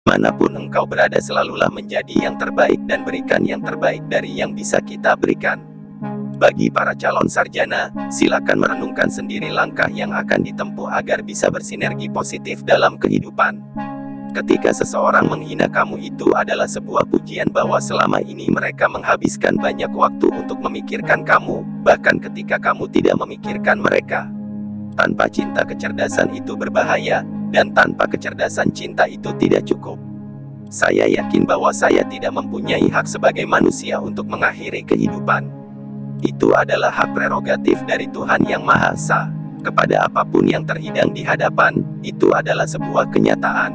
Manapun engkau berada, selalulah menjadi yang terbaik dan berikan yang terbaik dari yang bisa kita berikan. Bagi para calon sarjana, silakan merenungkan sendiri langkah yang akan ditempuh agar bisa bersinergi positif dalam kehidupan. Ketika seseorang menghina kamu, itu adalah sebuah pujian bahwa selama ini mereka menghabiskan banyak waktu untuk memikirkan kamu, bahkan ketika kamu tidak memikirkan mereka. Tanpa cinta, kecerdasan itu berbahaya, dan tanpa kecerdasan, cinta itu tidak cukup. Saya yakin bahwa saya tidak mempunyai hak sebagai manusia untuk mengakhiri kehidupan. Itu adalah hak prerogatif dari Tuhan Yang Maha Esa. Kepada apapun yang terhidang di hadapan, itu adalah sebuah kenyataan.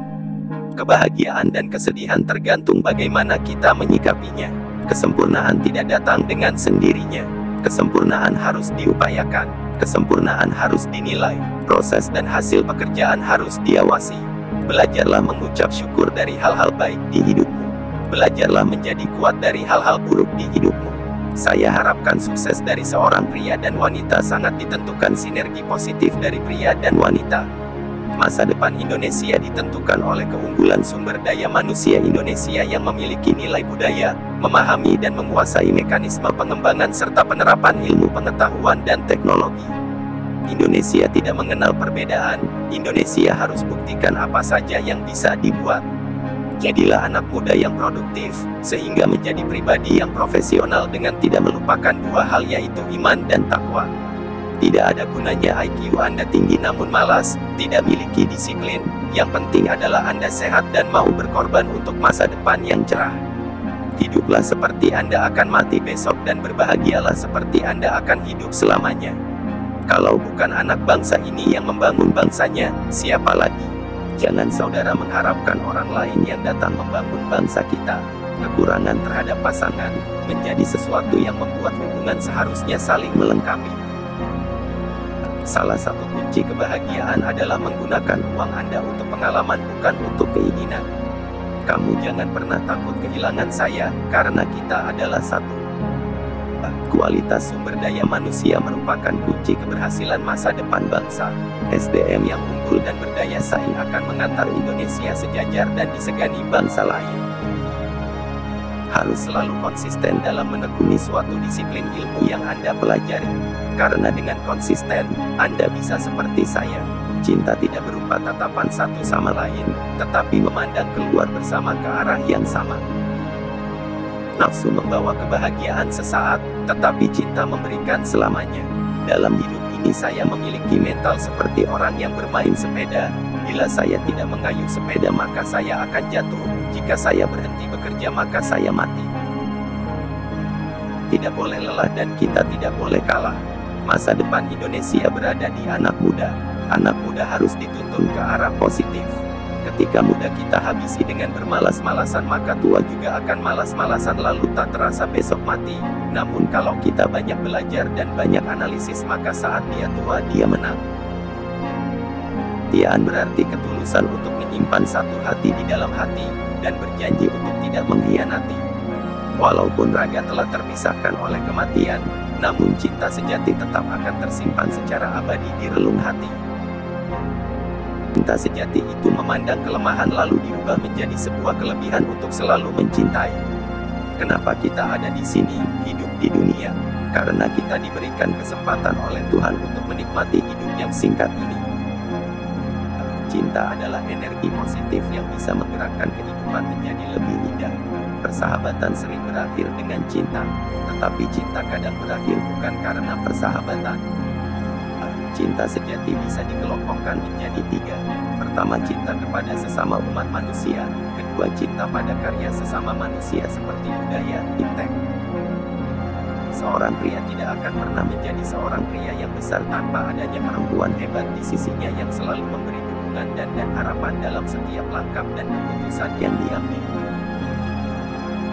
Kebahagiaan dan kesedihan tergantung bagaimana kita menyikapinya. Kesempurnaan tidak datang dengan sendirinya. Kesempurnaan harus diupayakan. Kesempurnaan harus dinilai. Proses dan hasil pekerjaan harus diawasi. Belajarlah mengucap syukur dari hal-hal baik di hidupmu. Belajarlah menjadi kuat dari hal-hal buruk di hidupmu. Saya harapkan sukses dari seorang pria dan wanita sangat ditentukan sinergi positif dari pria dan wanita. Masa depan Indonesia ditentukan oleh keunggulan sumber daya manusia Indonesia yang memiliki nilai budaya, memahami dan menguasai mekanisme pengembangan serta penerapan ilmu pengetahuan dan teknologi. Indonesia tidak mengenal perbedaan. Indonesia harus buktikan apa saja yang bisa dibuat. Jadilah anak muda yang produktif, sehingga menjadi pribadi yang profesional dengan tidak melupakan dua hal, yaitu iman dan takwa. Tidak ada gunanya IQ Anda tinggi namun malas, tidak miliki disiplin. Yang penting adalah Anda sehat dan mau berkorban untuk masa depan yang cerah. Hiduplah seperti Anda akan mati besok dan berbahagialah seperti Anda akan hidup selamanya. Kalau bukan anak bangsa ini yang membangun bangsanya, siapa lagi? Jangan saudara mengharapkan orang lain yang datang membangun bangsa kita. Kekurangan terhadap pasangan menjadi sesuatu yang membuat hubungan seharusnya saling melengkapi. Salah satu kunci kebahagiaan adalah menggunakan uang Anda untuk pengalaman, bukan untuk keinginan. Kamu jangan pernah takut kehilangan saya, karena kita adalah satu. Kualitas sumber daya manusia merupakan kunci keberhasilan masa depan bangsa. SDM yang unggul dan berdaya saing akan mengantar Indonesia sejajar dan disegani bangsa lain. Harus selalu konsisten dalam menekuni suatu disiplin ilmu yang Anda pelajari. Karena dengan konsisten, Anda bisa seperti saya. Cinta tidak berupa tatapan satu sama lain, tetapi memandang keluar bersama ke arah yang sama. Nafsu membawa kebahagiaan sesaat, tetapi cinta memberikan selamanya. Dalam hidup ini saya memiliki mental seperti orang yang bermain sepeda. Bila saya tidak mengayuh sepeda maka saya akan jatuh. Jika saya berhenti bekerja maka saya mati. Tidak boleh lelah dan kita tidak boleh kalah. Masa depan Indonesia berada di anak muda. Anak muda harus dituntun ke arah positif. Ketika muda kita habisi dengan bermalas-malasan, maka tua juga akan malas-malasan lalu tak terasa besok mati. Namun kalau kita banyak belajar dan banyak analisis, maka saat dia tua dia menang. Tiaan berarti ketulusan untuk menyimpan satu hati di dalam hati, dan berjanji untuk tidak mengkhianati. Walaupun raga telah terpisahkan oleh kematian, namun cinta sejati tetap akan tersimpan secara abadi di relung hati. Cinta sejati itu memandang kelemahan lalu diubah menjadi sebuah kelebihan untuk selalu mencintai. Kenapa kita ada di sini, hidup di dunia? Karena kita diberikan kesempatan oleh Tuhan untuk menikmati hidup yang singkat ini. Cinta adalah energi positif yang bisa menggerakkan kehidupan menjadi lebih indah. Persahabatan sering berakhir dengan cinta, tetapi cinta kadang berakhir bukan karena persahabatan. Cinta sejati bisa dikelompokkan menjadi tiga. Pertama, cinta kepada sesama umat manusia. Kedua, cinta pada karya sesama manusia seperti budaya, iptek. Seorang pria tidak akan pernah menjadi seorang pria yang besar tanpa adanya perempuan hebat di sisinya yang selalu memberi dukungan dan harapan dalam setiap langkah dan keputusan yang diambil.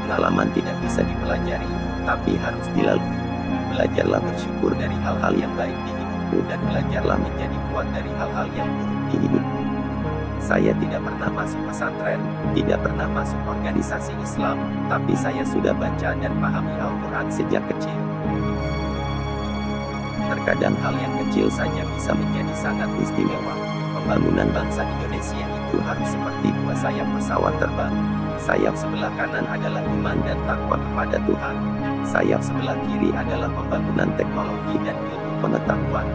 Pengalaman tidak bisa dipelajari, tapi harus dilalui. Belajarlah bersyukur dari hal-hal yang baik di hidupmu dan belajarlah menjadi kuat dari hal-hal yang buruk di hidupmu. Saya tidak pernah masuk pesantren, tidak pernah masuk organisasi Islam, tapi saya sudah baca dan pahami Al-Quran sejak kecil. Terkadang hal yang kecil saja bisa menjadi sangat istimewa. Pembangunan bangsa Indonesia itu itu harus seperti dua sayap pesawat terbang. Sayap sebelah kanan adalah iman dan takwa kepada Tuhan. Sayap sebelah kiri adalah pembangunan teknologi dan ilmu pengetahuan.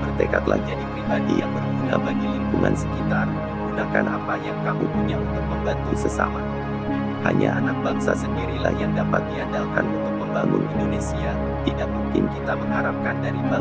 Bertekadlah jadi pribadi yang berguna bagi lingkungan sekitar. Gunakan apa yang kamu punya untuk membantu sesama. Hanya anak bangsa sendirilah yang dapat diandalkan untuk membangun Indonesia. Tidak mungkin kita mengharapkan dari bangsa